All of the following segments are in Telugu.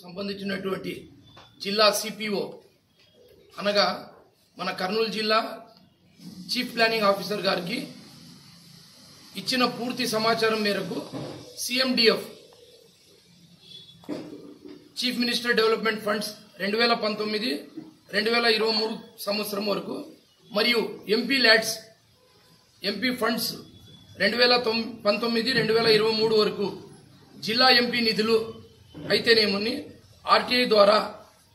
సంబంధించినటువంటి జిల్లా సిపిఓ అనగా మన కర్నూలు జిల్లా చీఫ్ ప్లానింగ్ ఆఫీసర్ గారికి ఇచ్చిన పూర్తి సమాచారం మేరకు CMDF chief minister development funds 2019-2023 సంవత్సరం వరకు మరియు ఎంపీ ల్యాడ్స్ ఎంపీ ఫండ్స్ 2019-2023 వరకు జిల్లా ఎంపీ నిధులు అయితేనేమని ఆర్టీఐ ద్వారా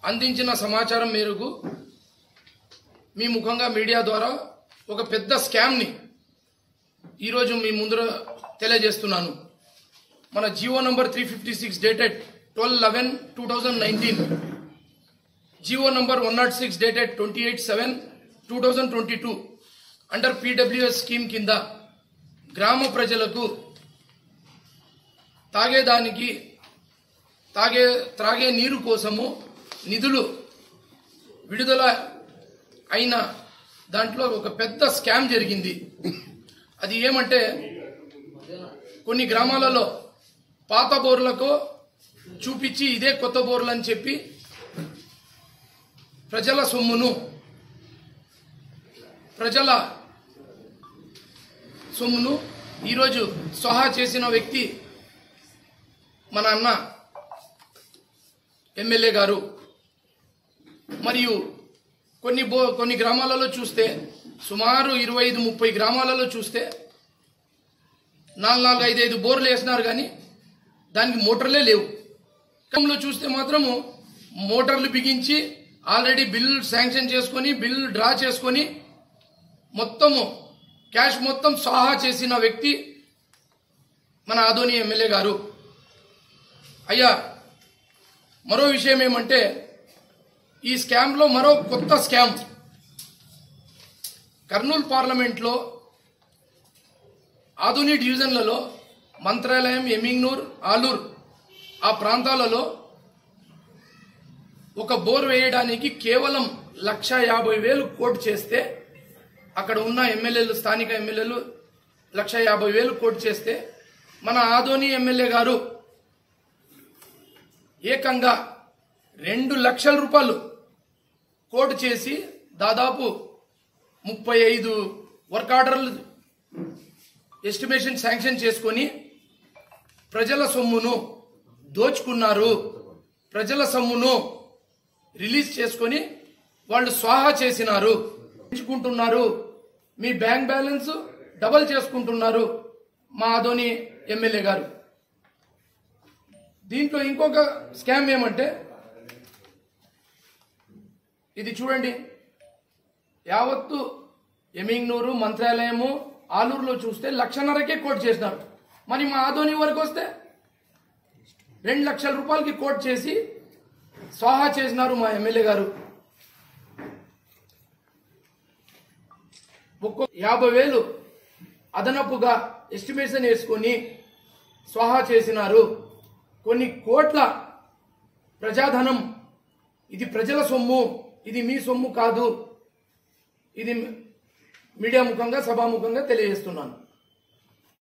అందించిన సమాచారం మేరకు మీ ముఖంగా మీడియా ద్వారా ఒక పెద్ద స్కామ్ని ఈరోజు మీ ముందర తెలియజేస్తున్నాను. మన GO number 356 dated 12/11/2019, GO number 106 dated 28/7/2022 under PWS scheme కింద గ్రామ ప్రజలకు త్రాగే నీరు కోసము నిధులు విడుదల అయిన దాంట్లో ఒక పెద్ద స్కామ్ జరిగింది. అది ఏమంటే కొన్ని గ్రామాలలో పాత బోర్లకు చూపించి ఇదే కొత్త బోర్లు అని చెప్పి ప్రజల సొమ్మును ఈరోజు స్వాహా చేసిన వ్యక్తి మన అన్న ఎమ్మెల్యే గారు. మరియు కొన్ని గ్రామాలలో చూస్తే సుమారు 25-30 గ్రామాలలో చూస్తే 4-5 బోర్లు వేసినారు కానీ దానికి మోటార్లే లేవు. లో చూస్తే మాత్రము మోటార్లు బిగించి ఆల్రెడీ బిల్ శాంక్షన్ చేసుకొని బిల్ డ్రా చేసుకొని మొత్తము క్యాష్ మొత్తం స్వాహా చేసిన వ్యక్తి మన ఆదోని ఎమ్మెల్యే గారు. అయ్యా, మరో విషయం ఏమంటే ఈ స్కామ్లో మరో కొత్త స్కామ్ కర్నూలు పార్లమెంట్లో ఆదోని డివిజన్లలో మంత్రాలయం, ఎమింగ్నూర్, ఆలూర్ ఆ ప్రాంతాలలో ఒక బోర్ వేయడానికి కేవలం 1,50,000 కోట్ చేస్తే అక్కడ ఉన్న ఎమ్మెల్యేలు, స్థానిక ఎమ్మెల్యేలు 1,50,000 కోట్ చేస్తే మన ఆదోని ఎమ్మెల్యే గారు ఏకంగా 2 లక్షల రూపాయలు కోట్ చేసి దాదాపు 35 వర్క్ ఆర్డర్లు ఎస్టిమేషన్ శాంక్షన్ చేసుకొని ప్రజల సొమ్మును దోచుకున్నారు. ప్రజల సొమ్మును రిలీజ్ చేసుకొని వాళ్ళు స్వాహా చేసినారు, పెంచుకుంటున్నారు. మీ బ్యాంక్ బ్యాలెన్స్ డబల్ చేసుకుంటున్నారు మా ఆదోని ఎమ్మెల్యే గారు. దీంట్లో ఇంకొక స్కామ్ ఏమంటే ఇది చూడండి, యావత్తు ఎమింగ్నూరు, మంత్రాలయము, ఆలూరులో చూస్తే 1,50,000కే కోట్ చేసినారు. మరి మా ఆదోని వరకు వస్తే 2 లక్షల రూపాయలకి కోట్ చేసి స్వాహా చేసినారు మా ఎమ్మెల్యే గారు. 50,000 అదనపుగా ఎస్టిమేషన్ వేసుకొని స్వాహా చేసినారు. కొన్ని కోట్ల ప్రజాధనం, ఇది ప్రజల సొమ్ము, ఇది మీ సొమ్ము కాదు. ఇది మీడియా ముఖంగా, సభాముఖంగా తెలియజేస్తున్నాను.